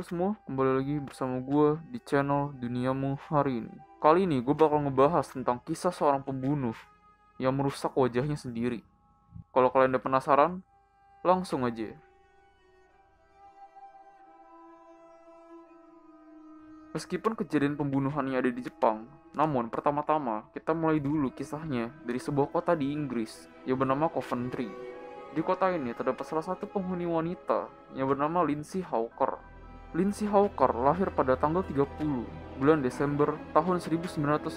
semua, kembali lagi bersama gue di channel Duniamu hari ini. Kali ini gue bakal ngebahas tentang kisah seorang pembunuh yang merusak wajahnya sendiri. Kalau kalian udah penasaran, langsung aja. Meskipun kejadian pembunuhannya ada di Jepang, namun pertama-tama kita mulai dulu kisahnya dari sebuah kota di Inggris yang bernama Coventry. Di kota ini terdapat salah satu penghuni wanita yang bernama Lindsay Hawker. Lindsay Hawker lahir pada tanggal 30 bulan Desember tahun 1984.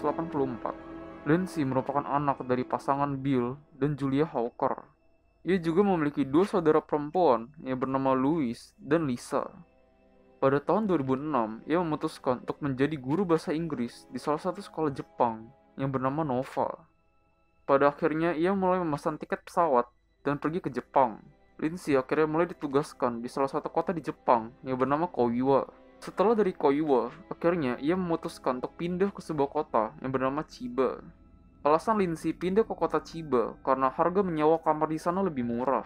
Lindsay merupakan anak dari pasangan Bill dan Julia Hawker. Ia juga memiliki dua saudara perempuan yang bernama Louise dan Lisa. Pada tahun 2006, ia memutuskan untuk menjadi guru bahasa Inggris di salah satu sekolah Jepang yang bernama Nova. Pada akhirnya, ia mulai memesan tiket pesawat dan pergi ke Jepang. Lindsay akhirnya mulai ditugaskan di salah satu kota di Jepang yang bernama Koiwa. Setelah dari Koiwa, akhirnya ia memutuskan untuk pindah ke sebuah kota yang bernama Chiba. Alasan Lindsay pindah ke kota Chiba karena harga menyewa kamar di sana lebih murah.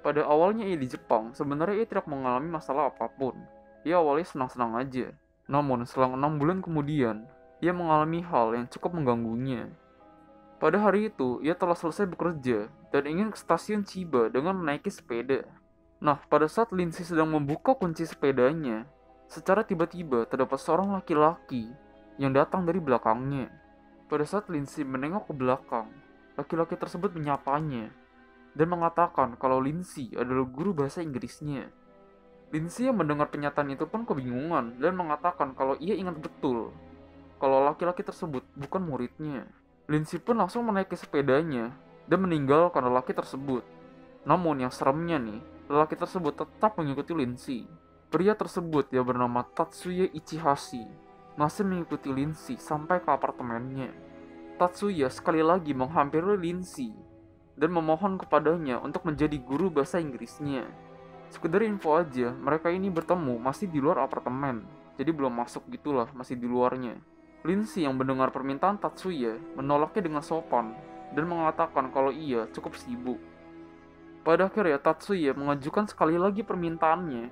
Pada awalnya ia di Jepang, sebenarnya ia tidak mengalami masalah apapun. Ia awalnya senang-senang aja. Namun, selang 6 bulan kemudian, ia mengalami hal yang cukup mengganggunya. Pada hari itu, ia telah selesai bekerja dan ingin ke stasiun Chiba dengan menaiki sepeda. Nah, pada saat Lindsay sedang membuka kunci sepedanya, secara tiba-tiba terdapat seorang laki-laki yang datang dari belakangnya. Pada saat Lindsay menengok ke belakang, laki-laki tersebut menyapanya dan mengatakan kalau Lindsay adalah guru bahasa Inggrisnya. Lindsay yang mendengar pernyataan itu pun kebingungan dan mengatakan kalau ia ingat betul kalau laki-laki tersebut bukan muridnya. Lindsay pun langsung menaiki sepedanya dan meninggalkan lelaki tersebut. Namun yang seremnya nih, lelaki tersebut tetap mengikuti Lindsay. Pria tersebut yang bernama Tatsuya Ichihashi masih mengikuti Lindsay sampai ke apartemennya. Tatsuya sekali lagi menghampiri Lindsay dan memohon kepadanya untuk menjadi guru bahasa Inggrisnya. Sekedar info aja, mereka ini bertemu masih di luar apartemen, jadi belum masuk gitulah, masih di luarnya. Lindsay yang mendengar permintaan Tatsuya menolaknya dengan sopan dan mengatakan kalau ia cukup sibuk. Pada akhirnya Tatsuya mengajukan sekali lagi permintaannya,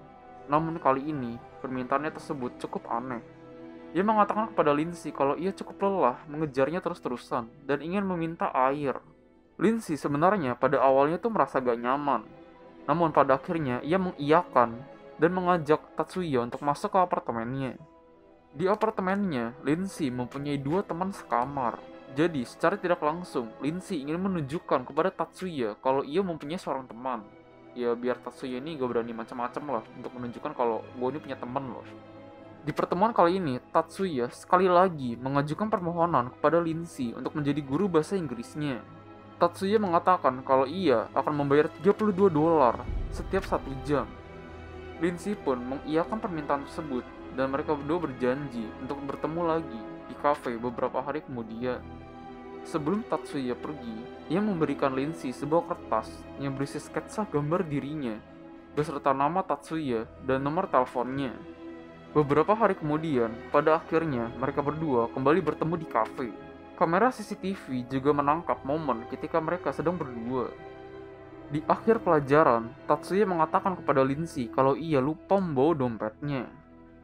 namun kali ini permintaannya tersebut cukup aneh. Ia mengatakan kepada Lindsay kalau ia cukup lelah mengejarnya terus-terusan dan ingin meminta air. Lindsay sebenarnya pada awalnya tuh merasa gak nyaman. Namun pada akhirnya ia mengiyakan dan mengajak Tatsuya untuk masuk ke apartemennya. Di apartemennya, Lindsay mempunyai dua teman sekamar. Jadi secara tidak langsung, Lindsay ingin menunjukkan kepada Tatsuya kalau ia mempunyai seorang teman. Ya biar Tatsuya ini gak berani macam-macam lah untuk menunjukkan kalau gue ini punya teman loh. Di pertemuan kali ini, Tatsuya sekali lagi mengajukan permohonan kepada Lindsay untuk menjadi guru bahasa Inggrisnya. Tatsuya mengatakan kalau ia akan membayar $32 setiap 1 jam. Lindsay pun mengiyakan permintaan tersebut dan mereka berdua berjanji untuk bertemu lagi di kafe beberapa hari kemudian. Sebelum Tatsuya pergi, ia memberikan Lindsay sebuah kertas yang berisi sketsa gambar dirinya beserta nama Tatsuya dan nomor teleponnya. Beberapa hari kemudian, pada akhirnya mereka berdua kembali bertemu di kafe. Kamera CCTV juga menangkap momen ketika mereka sedang berdua. Di akhir pelajaran, Tatsuya mengatakan kepada Lindsay kalau ia lupa membawa dompetnya.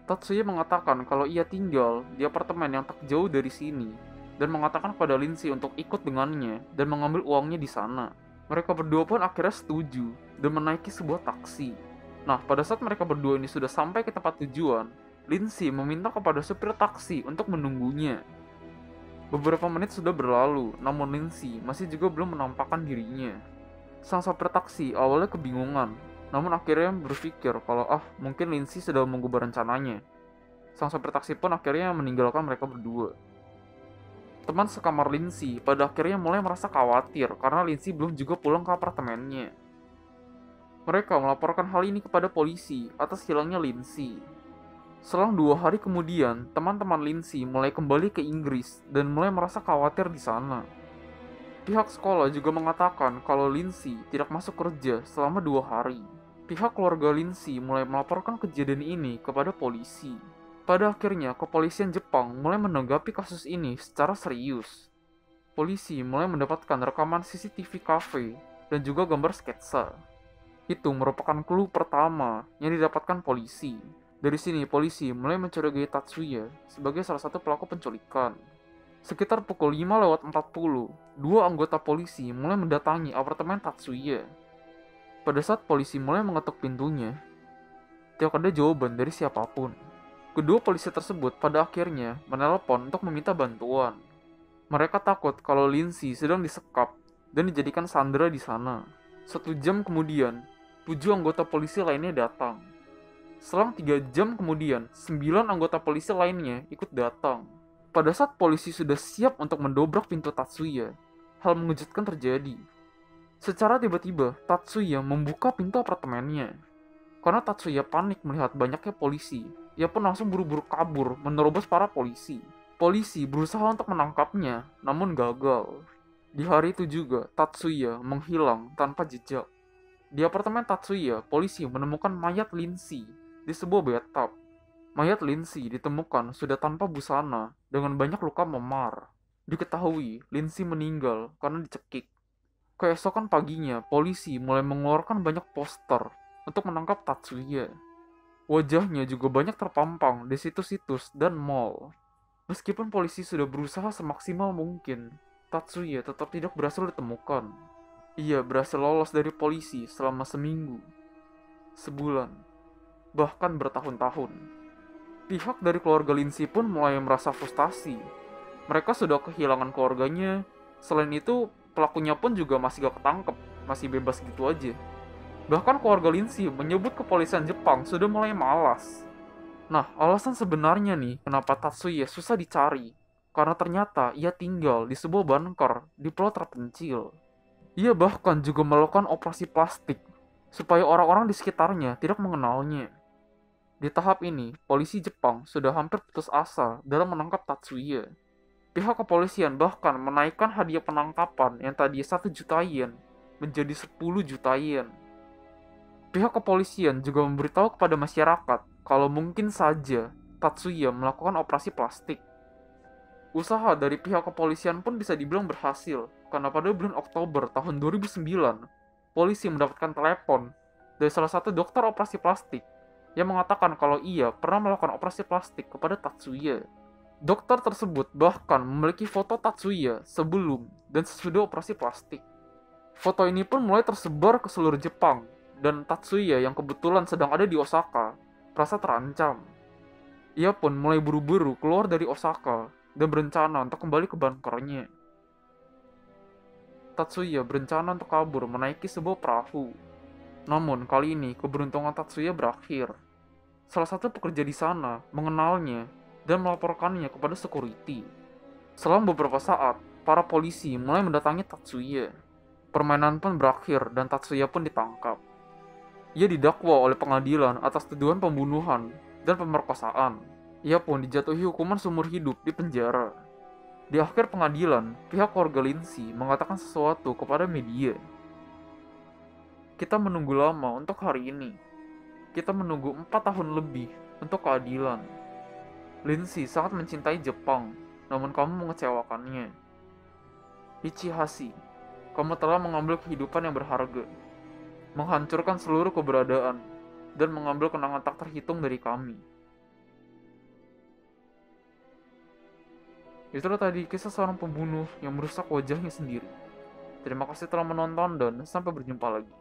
Tatsuya mengatakan kalau ia tinggal di apartemen yang tak jauh dari sini dan mengatakan kepada Lindsay untuk ikut dengannya dan mengambil uangnya di sana. Mereka berdua pun akhirnya setuju dan menaiki sebuah taksi. Nah, pada saat mereka berdua ini sudah sampai ke tempat tujuan, Lindsay meminta kepada supir taksi untuk menunggunya. Beberapa menit sudah berlalu, namun Lindsay masih juga belum menampakkan dirinya. Sang sopir taksi awalnya kebingungan, namun akhirnya berpikir kalau mungkin Lindsay sedang mengubah rencananya. Sang sopir taksi pun akhirnya meninggalkan mereka berdua. Teman sekamar Lindsay pada akhirnya mulai merasa khawatir karena Lindsay belum juga pulang ke apartemennya. Mereka melaporkan hal ini kepada polisi atas hilangnya Lindsay. Selang 2 hari kemudian, teman-teman Lindsay mulai kembali ke Inggris dan mulai merasa khawatir di sana. Pihak sekolah juga mengatakan kalau Lindsay tidak masuk kerja selama 2 hari. Pihak keluarga Lindsay mulai melaporkan kejadian ini kepada polisi. Pada akhirnya, kepolisian Jepang mulai menanggapi kasus ini secara serius. Polisi mulai mendapatkan rekaman CCTV kafe dan juga gambar sketsa. Itu merupakan clue pertama yang didapatkan polisi. Dari sini, polisi mulai mencurigai Tatsuya sebagai salah satu pelaku penculikan. Sekitar pukul 5:40, dua anggota polisi mulai mendatangi apartemen Tatsuya. Pada saat polisi mulai mengetuk pintunya, tidak ada jawaban dari siapapun. Kedua polisi tersebut pada akhirnya menelpon untuk meminta bantuan. Mereka takut kalau Lindsay sedang disekap dan dijadikan sandera di sana. 1 jam kemudian, 7 anggota polisi lainnya datang. Selang 3 jam kemudian, 9 anggota polisi lainnya ikut datang. Pada saat polisi sudah siap untuk mendobrak pintu Tatsuya, hal mengejutkan terjadi. Secara tiba-tiba, Tatsuya membuka pintu apartemennya. Karena Tatsuya panik melihat banyaknya polisi, ia pun langsung buru-buru kabur menerobos para polisi. Polisi berusaha untuk menangkapnya, namun gagal. Di hari itu juga, Tatsuya menghilang tanpa jejak. Di apartemen Tatsuya, polisi menemukan mayat Lindsay di sebuah bathtub. Mayat Lindsay ditemukan sudah tanpa busana dengan banyak luka memar. Diketahui Lindsay meninggal karena dicekik. Keesokan paginya, polisi mulai mengeluarkan banyak poster untuk menangkap Tatsuya. Wajahnya juga banyak terpampang di situs-situs dan mall. Meskipun polisi sudah berusaha semaksimal mungkin, Tatsuya tetap tidak berhasil ditemukan. Ia berhasil lolos dari polisi selama seminggu, sebulan, bahkan bertahun-tahun. Pihak dari keluarga Lindsay pun mulai merasa frustasi. Mereka sudah kehilangan keluarganya. Selain itu, pelakunya pun juga masih gak ketangkep, masih bebas gitu aja. Bahkan keluarga Lindsay menyebut kepolisian Jepang sudah mulai malas. Nah, alasan sebenarnya nih kenapa Tatsuya susah dicari, karena ternyata ia tinggal di sebuah bunker di pulau terpencil. Ia bahkan juga melakukan operasi plastik supaya orang-orang di sekitarnya tidak mengenalnya. Di tahap ini, polisi Jepang sudah hampir putus asa dalam menangkap Tatsuya. Pihak kepolisian bahkan menaikkan hadiah penangkapan yang tadi 1 juta yen menjadi 10 juta yen. Pihak kepolisian juga memberitahu kepada masyarakat kalau mungkin saja Tatsuya melakukan operasi plastik. Usaha dari pihak kepolisian pun bisa dibilang berhasil, karena pada bulan Oktober tahun 2009, polisi mendapatkan telepon dari salah satu dokter operasi plastik yang mengatakan kalau ia pernah melakukan operasi plastik kepada Tatsuya. Dokter tersebut bahkan memiliki foto Tatsuya sebelum dan sesudah operasi plastik. Foto ini pun mulai tersebar ke seluruh Jepang, dan Tatsuya yang kebetulan sedang ada di Osaka merasa terancam. Ia pun mulai buru-buru keluar dari Osaka dan berencana untuk kembali ke bunkernya. Tatsuya berencana untuk kabur menaiki sebuah perahu. Namun kali ini keberuntungan Tatsuya berakhir. Salah satu pekerja di sana mengenalnya dan melaporkannya kepada security. Selama beberapa saat, para polisi mulai mendatangi Tatsuya. Permainan pun berakhir dan Tatsuya pun ditangkap. Ia didakwa oleh pengadilan atas tuduhan pembunuhan dan pemerkosaan. Ia pun dijatuhi hukuman seumur hidup di penjara. Di akhir pengadilan, pihak keluarga Lindsay mengatakan sesuatu kepada media. Kita menunggu lama untuk hari ini. Kita menunggu 4 tahun lebih untuk keadilan. Lindsay sangat mencintai Jepang, namun kamu mengecewakannya. Ichihashi, kamu telah mengambil kehidupan yang berharga, menghancurkan seluruh keberadaan, dan mengambil kenangan tak terhitung dari kami. Itulah tadi kisah seorang pembunuh yang merusak wajahnya sendiri. Terima kasih telah menonton dan sampai berjumpa lagi.